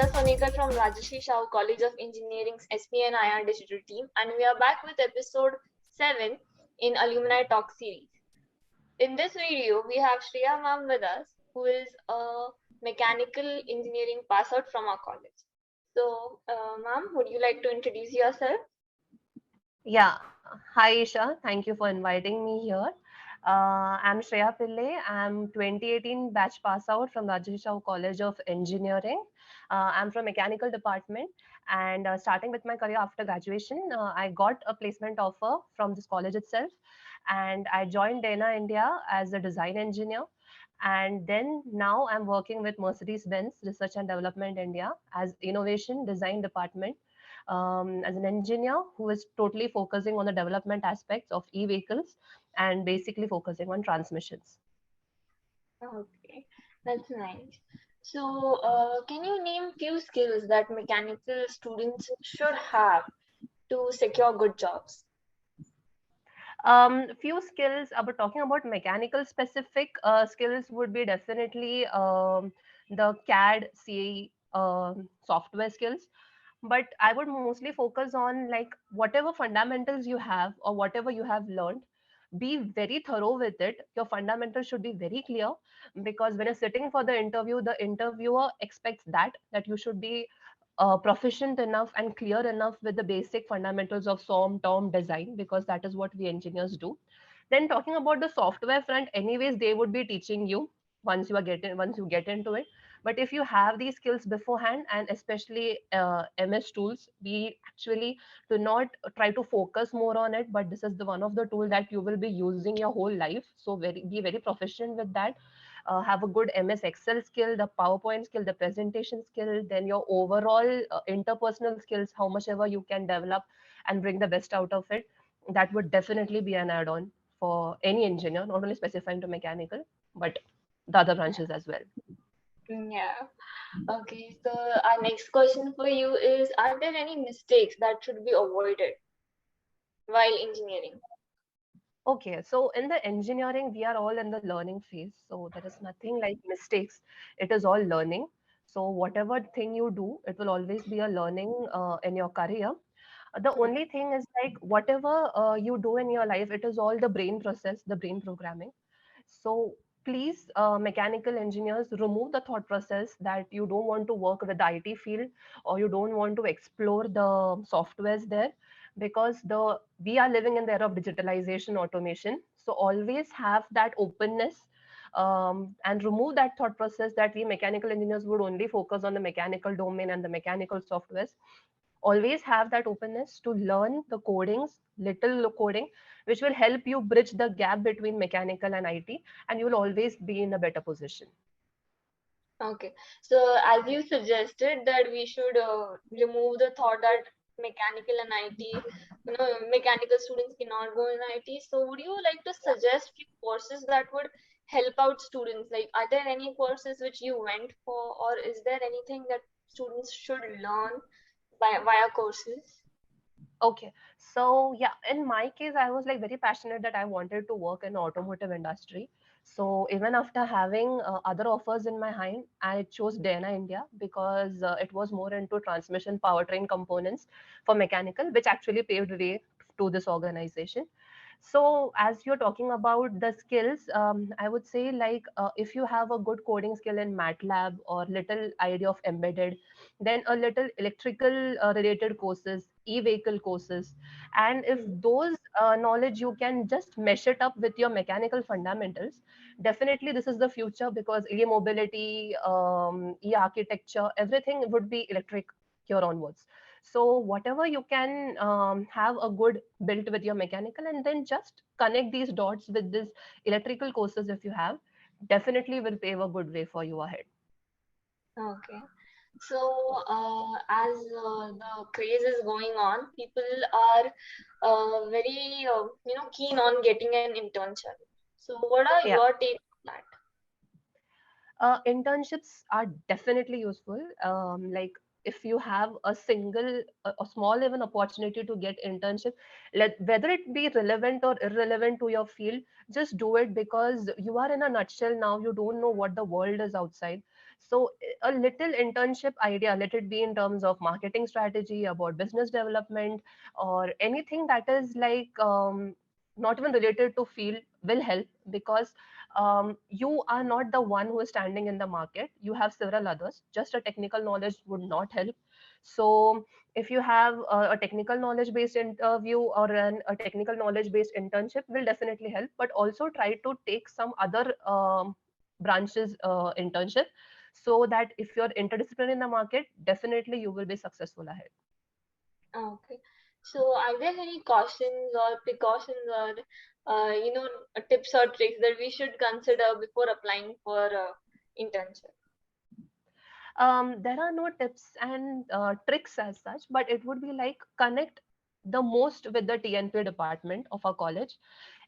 Priya Sonekar from Rajashri Shah College of Engineering's SP and IR Digital team, and we are back with episode 7 in Alumni Talk series. In this video, we have Shreya ma'am with us, who is a mechanical engineering pass out from our college. So, ma'am, would you like to introduce yourself? Yeah. Hi, Isha. Thank you for inviting me here. I'm Shreya Pillai. I'm 2018 batch pass out from Rajeshwar College of Engineering. I'm from mechanical department, and starting with my career after graduation, I got a placement offer from this college itself, and I joined Dana India as a design engineer. And then now I'm working with Mercedes-Benz Research and Development India as innovation design department, as an engineer who is totally focusing on the development aspects of e-vehicles and basically focusing on transmissions. Okay, that's nice. So, can you name few skills that mechanical students should have to secure good jobs? Few skills, but talking about mechanical specific skills would be definitely the CAD, CAE software skills. But I would mostly focus on like whatever fundamentals you have or whatever you have learned, be very thorough with it. Your fundamentals should be very clear, because when you're sitting for the interview, the interviewer expects that you should be proficient enough and clear enough with the basic fundamentals of SOM, TOM, design, because that is what we engineers do. Then talking about the software front, anyways, they would be teaching you once you get into it. But if you have these skills beforehand, and especially MS tools, we actually do not try to focus more on it. But this is the one of the tool that you will be using your whole life. So be very proficient with that. Have a good MS Excel skill, the PowerPoint skill, the presentation skill, then your overall interpersonal skills, how much ever you can develop and bring the best out of it. That would definitely be an add-on for any engineer, not only specifying to mechanical, but the other branches as well. Yeah. Okay, so our next question for you is, are there any mistakes that should be avoided while engineering? Okay, so in the engineering, we are all in the learning phase. So there is nothing like mistakes. It is all learning. So whatever thing you do, it will always be a learning in your career. The only thing is like whatever you do in your life, it is all the brain process, the brain programming. So please, mechanical engineers, remove the thought process that you don't want to work with the IT field or you don't want to explore the softwares there, because the we are living in the era of digitalization, automation. So always have that openness, and remove that thought process that we mechanical engineers would only focus on the mechanical domain and the mechanical softwares. Always have that openness to learn the codings, little coding, which will help you bridge the gap between mechanical and IT, and you will always be in a better position. Okay, so as you suggested that we should remove the thought that mechanical and IT, mechanical students cannot go in IT. So would you like to suggest few courses that would help out students? Like, are there any courses which you went for, or is there anything that students should learn via courses? Okay, so yeah, in my case, I was like very passionate that I wanted to work in automotive industry. So even after having other offers in my hand, I chose Dana India because it was more into transmission powertrain components for mechanical, which actually paved way to this organization. So as you're talking about the skills, I would say like if you have a good coding skill in MATLAB or little idea of embedded, then a little electrical related courses, e-vehicle courses, and if Hmm. those knowledge you can just mesh it up with your mechanical fundamentals, definitely this is the future, because e-mobility, e-architecture, everything would be electric here onwards. So whatever you can have a good built with your mechanical, and then just connect these dots with this electrical courses if you have, definitely will pave a good way for you ahead. Okay. So, as the craze is going on, people are very, keen on getting an internship. So, what are Yeah. your take on that? Internships are definitely useful. Like if you have a single, a small even opportunity to get internship, whether it be relevant or irrelevant to your field, just do it, because you are in a nutshell now. You don't know what the world is outside. So a little internship idea, let it be in terms of marketing strategy, about business development, or anything that is like not even related to field, will help, because you are not the one who is standing in the market. You have several others. Just a technical knowledge would not help. So if you have a technical knowledge based interview or a technical knowledge based internship, will definitely help. But also try to take some other branches internship, so that if you're interdisciplinary in the market, definitely you will be successful ahead. Okay. So are there any cautions or precautions or tips or tricks that we should consider before applying for internship? There are no tips and tricks as such, but it would be like connect the most with the TNP department of our college,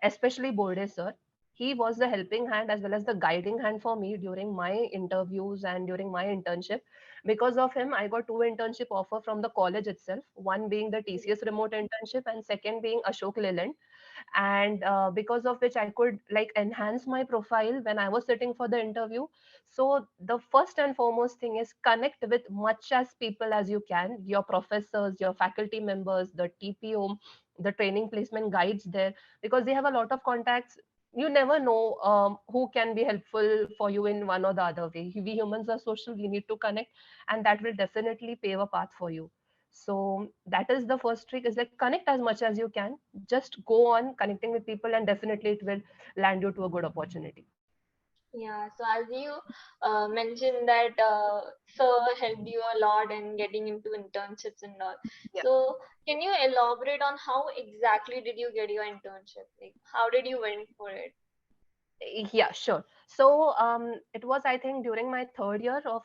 especially Borde sir. He was the helping hand as well as the guiding hand for me during my interviews and during my internship. Because of him, I got two internship offer from the college itself. One being the TCS remote internship, and second being Ashok Leyland. And because of which I could like enhance my profile when I was sitting for the interview. So the first and foremost thing is connect with much as people as you can, your professors, your faculty members, the TPO, the training placement guides there, because they have a lot of contacts. You never know who can be helpful for you in one or the other way. We humans are social, we need to connect, and that will definitely pave a path for you. So that is the first trick, is like connect as much as you can. Just go on connecting with people, and definitely it will land you to a good opportunity. Yeah, so as you mentioned that sir helped you a lot in getting into internships and all. So can you elaborate on how exactly did you get your internship? Like how did you went for it? Yeah, sure. So it was, I think, during my third year of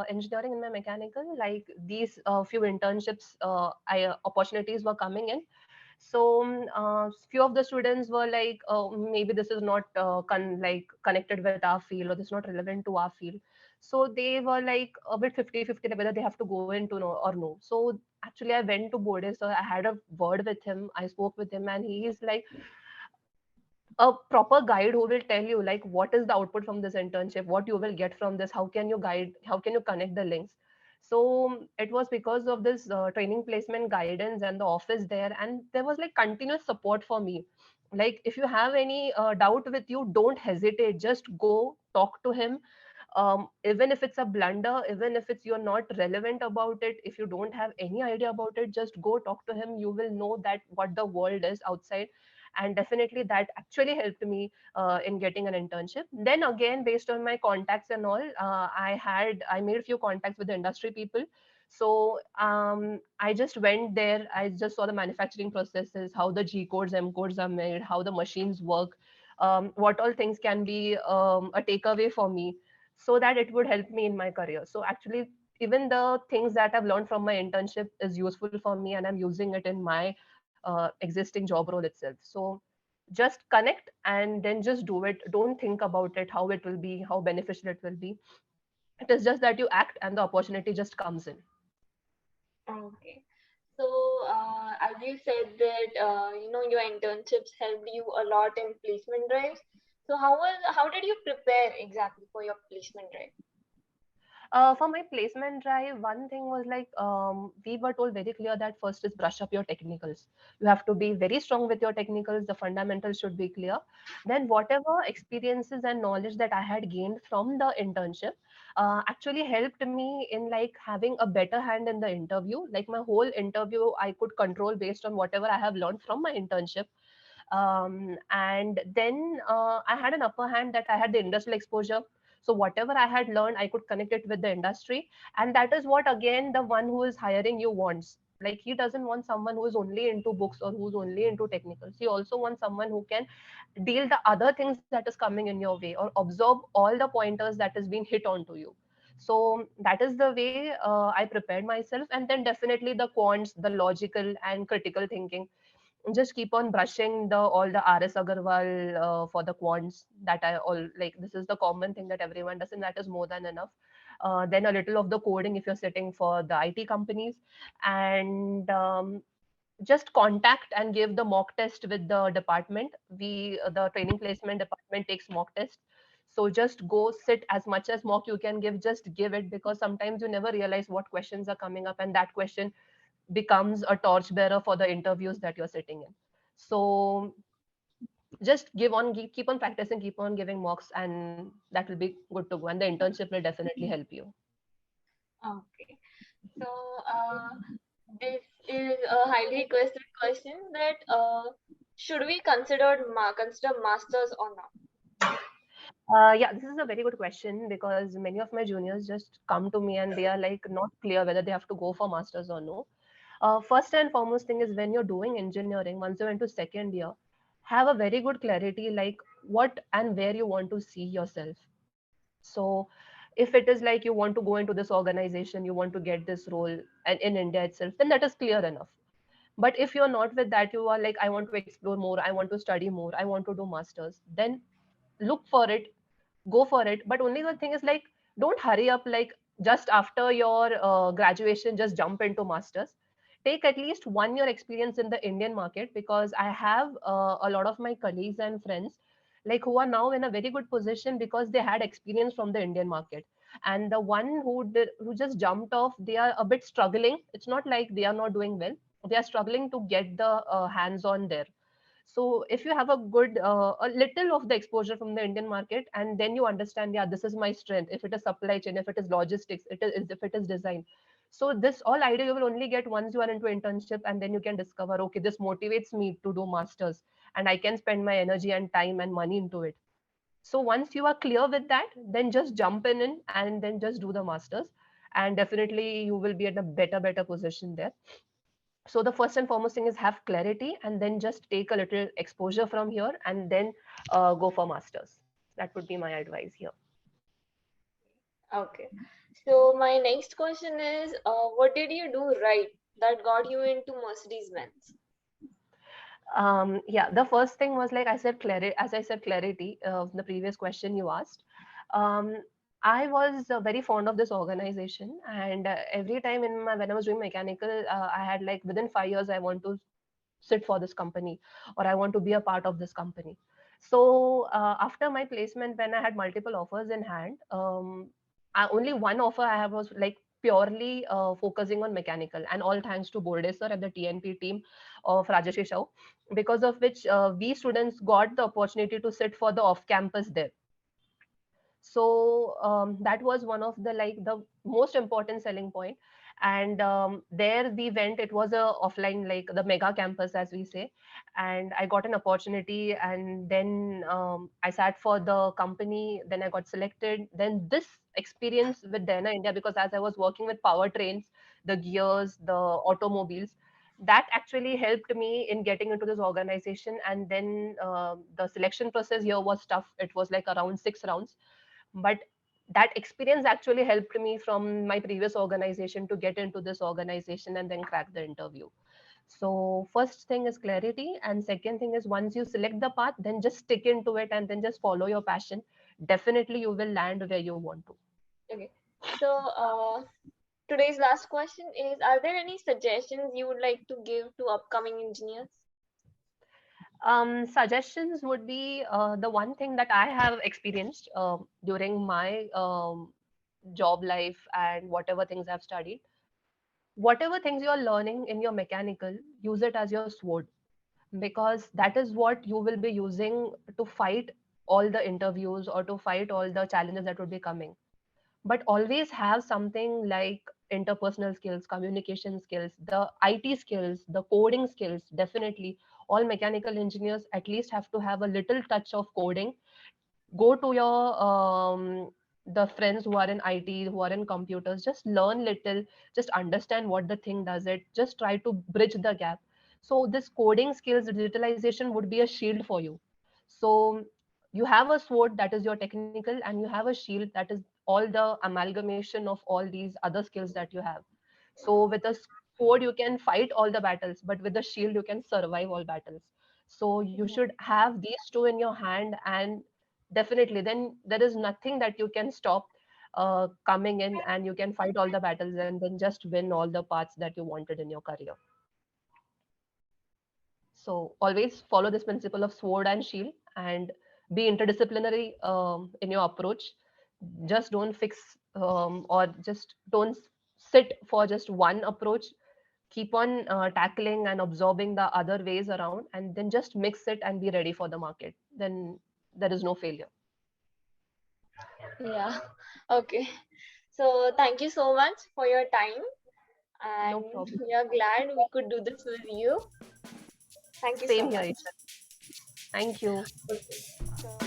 engineering in my mechanical, like these few internships, opportunities were coming in. So few of the students were like, maybe this is not like connected with our field, or this is not relevant to our field. So they were like a bit 50-50, like whether they have to go into no or no. So actually, I went to Bode, so I had a word with him. I spoke with him, and he is like a proper guide who will tell you like what is the output from this internship, what you will get from this, how can you guide, how can you connect the links. So it was because of this training placement guidance and the office there, and there was like continuous support for me. Like if you have any doubt with you, don't hesitate, just go talk to him. Even if it's a blunder, even if it's you're not relevant about it, if you don't have any idea about it, just go talk to him. You will know that what the world is outside. And definitely that actually helped me in getting an internship. Then again, based on my contacts and all, I made a few contacts with the industry people. So I just went there, I just saw the manufacturing processes, how the G codes, M codes are made, how the machines work, what all things can be a takeaway for me, so that it would help me in my career. So actually, even the things that I've learned from my internship is useful for me, and I'm using it in my existing job role itself. So just connect and then just do it. Don't think about it, how it will be, how beneficial it will be. It is just that you act and the opportunity just comes in. Okay. So as you said that your internships helped you a lot in placement drives. So how did you prepare exactly for your placement drive? For my placement drive, one thing was like we were told very clear that first is brush up your technicals. You have to be very strong with your technicals. The fundamentals should be clear. Then whatever experiences and knowledge that I had gained from the internship actually helped me in like having a better hand in the interview. Like my whole interview, I could control based on whatever I have learned from my internship. And then I had an upper hand that I had the industrial exposure. So whatever I had learned, I could connect it with the industry. And that is what again the one who is hiring you wants. Like he doesn't want someone who is only into books or who's only into technicals. He also wants someone who can deal the other things that is coming in your way, or absorb all the pointers that is being hit onto you. So that is the way I prepared myself. And then definitely the quants, the logical and critical thinking, just keep on brushing the all the RS Agarwal for the quants that I all like. This is the common thing that everyone does, and that is more than enough. Then a little of the coding if you're sitting for the IT companies, and just contact and give the mock test with the department. The training placement department takes mock test. So just go sit as much as mock you can give, just give it, because sometimes you never realize what questions are coming up, and that question becomes a torchbearer for the interviews that you're sitting in. So just keep on practicing, keep on giving mocks, and that will be good to go. And the internship will definitely help you. Okay. So, this is a highly requested question that should we consider masters or not? Yeah, this is a very good question, because many of my juniors just come to me and they are like not clear whether they have to go for masters or no. First and foremost thing is, when you're doing engineering, once you're into second year, have a very good clarity like what and where you want to see yourself. So if it is like you want to go into this organization, you want to get this role and in India itself, then that is clear enough. But if you're not with that, you are like, I want to explore more, I want to study more, I want to do masters, then look for it, go for it. But only the thing is like, don't hurry up, like just after your graduation just jump into masters. Take at least 1 year experience in the Indian market, because I have a lot of my colleagues and friends like who are now in a very good position because they had experience from the Indian market. And the one who just jumped off, they are a bit struggling. It's not like they are not doing well, they are struggling to get the hands on there. So if you have a good a little of the exposure from the Indian market, and then you understand, yeah, this is my strength. If it is supply chain, if it is logistics, if it is design. So this all idea you will only get once you are into internship, and then you can discover, okay, this motivates me to do masters, and I can spend my energy and time and money into it. So once you are clear with that, then just jump in and then just do the masters, and definitely you will be at a better position there. So the first and foremost thing is have clarity, and then just take a little exposure from here, and then go for masters. That would be my advice here. Okay. So my next question is, what did you do right that got you into Mercedes-Benz? Yeah, the first thing was, like I said, clarity. As I said, clarity. The previous question you asked, um, I was very fond of this organization, and every time when I was doing mechanical, I had like within 5 years I want to sit for this company, or I want to be a part of this company. So after my placement, when I had multiple offers in hand, only one offer I have was like purely focusing on mechanical, and all thanks to Borde sir and the TNP team of Rajesh Shah, because of which we students got the opportunity to sit for the off campus there. So that was one of the like the most important selling point. And there we went, it was a offline, like the mega campus as we say. And I got an opportunity, and then I sat for the company, then I got selected. Then this experience with Dana India, because as I was working with powertrains, the gears, the automobiles, that actually helped me in getting into this organization. And then the selection process here was tough, it was like around 6 rounds. But that experience actually helped me from my previous organization to get into this organization and then crack the interview. So first thing is clarity, and second thing is, once you select the path, then just stick into it and then just follow your passion. Definitely you will land where you want to. Okay. So, today's last question is, are there any suggestions you would like to give to upcoming engineers? Suggestions would be, the one thing that I have experienced during my job life and whatever things I've studied. Whatever things you're learning in your mechanical, use it as your sword, because that is what you will be using to fight all the interviews or to fight all the challenges that would be coming. But always have something like interpersonal skills, communication skills, the IT skills, the coding skills. Definitely all mechanical engineers at least have to have a little touch of coding. Go to your the friends who are in IT, who are in computers, just learn little, just understand what the thing does it, just try to bridge the gap. So this coding skills, digitalization would be a shield for you. So you have a sword, that is your technical, and you have a shield, that is all the amalgamation of all these other skills that you have. So with a sword you can fight all the battles, but with the shield you can survive all battles. So you Mhm. should have these two in your hand, and definitely then there is nothing that you can stop coming in, and you can fight all the battles and then just win all the parts that you wanted in your career. So always follow this principle of sword and shield, and be interdisciplinary in your approach. Just don't fix or just don't sit for just one approach. Keep on tackling and absorbing the other ways around, and then just mix it and be ready for the market. Then there is no failure. Yeah. Okay. So thank you so much for your time, No and problem. we are glad we could do this with you. Thank you so Same here, much. Isha. Thank you. Okay. So